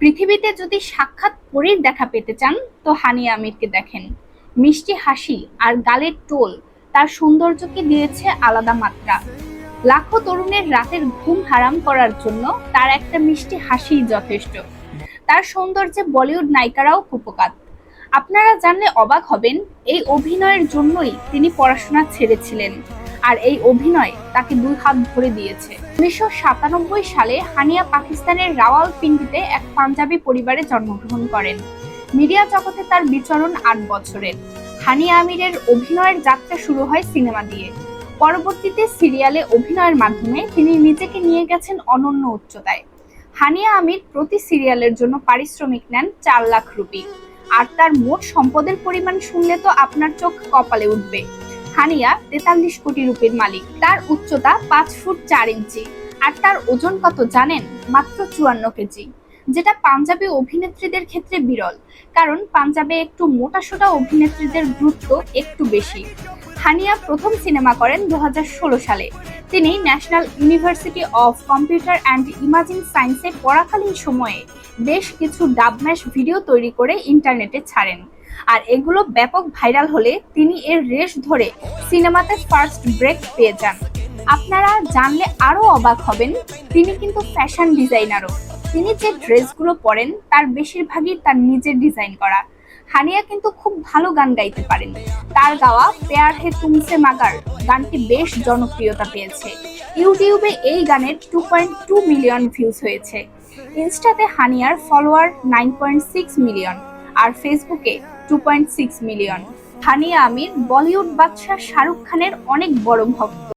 পৃথিবীতে যদি সাক্ষাৎ পরীর দেখা পেতে চান তো হানিয়া আমিরকে দেখেন। মিষ্টি হাসি আর গালের টোল তার সৌন্দর্যকে দিয়েছে আলাদা মাত্রা। লাখো তরুণের রাতের ঘুম হারাম করার জন্য তার একটা মিষ্টি হাসিই যথেষ্ট। তার সৌন্দর্যে বলিউড নায়িকারাও কুপোকাত। আপনারা জানলে অবাক হবেন, এই অভিনয়ের জন্যই তিনি পড়াশোনা ছেড়েছিলেন, আর এই অভিনয় তাকে দুই হাত ভরে দিয়েছে। 1997 সালে হানিয়া পাকিস্তানের রাওয়ালপিন্ডিতে এক পাঞ্জাবি পরিবারে জন্মগ্রহণ করেন। মিডিয়া জগতে তার বিচরণ 8 বছরের। হানিয়া আমিরের অভিনয়ের যাত্রা শুরু হয় সিনেমা দিয়ে। পরবর্তীতে সিরিয়ালে অভিনয়ের মাধ্যমে তিনি নিজেকে নিয়ে গেছেন অনন্য উচ্চতায়। হানিয়া আমির প্রতি সিরিয়ালের জন্য পারিশ্রমিক নেন 4 লাখ রুপি। আর তার মোট সম্পদের পরিমাণ শুনলে তো আপনার চোখ কপালে উঠবে। হানিয়া 43 কোটি রুপির মালিক। তার উচ্চতা 5 ফুট 4 ইঞ্চি। আর তার ওজন কত জানেন? মাত্র 54 কেজি, যেটা পাঞ্জাবি অভিনেত্রীদের ক্ষেত্রে বিরল, কারণ পাঞ্জাবে একটু মোটাসোটা অভিনেত্রীদের গুরুত্ব একটু বেশি। হানিয়া প্রথম সিনেমা করেন 2016 সালে। তিনি national university of computer and imaging সায়েন্সে পড়াকালীন সময়ে বেশ কিছু ডাবম্যাশ ভিডিও তৈরি করে ইন্টারনেটে ছাড়েন। আর এগুলো ব্যাপক ভাইরাল হলে তিনি এর রেশ ধরে সিনেমাতে ফার্স্ট ব্রেক পেয়ে যান। আপনারা জানলে আরো অবাক হবেন, তিনি কিন্তু ফ্যাশন ডিজাইনারও। তিনি যে ড্রেসগুলো পরেন তার বেশিরভাগই তার নিজের ডিজাইন করা। হানিয়া কিন্তু খুব ভালো গান গাইতে পারেন। তার গাওয়া প্যার হে তুমসে মাগার গানটি বেশ জনপ্রিয়তা পেয়েছে। ইউটিউবে এই গানের 2.2 মিলিয়ন ভিউজ হয়েছে। ইনস্টাতে হানিয়ার ফলোয়ার 9.6 মিলিয়ন আর ফেসবুকে 2.6 মিলিয়ন। হানিয়া আমির বলিউড বাদশা শাহরুখ খানের অনেক বড় ভক্ত।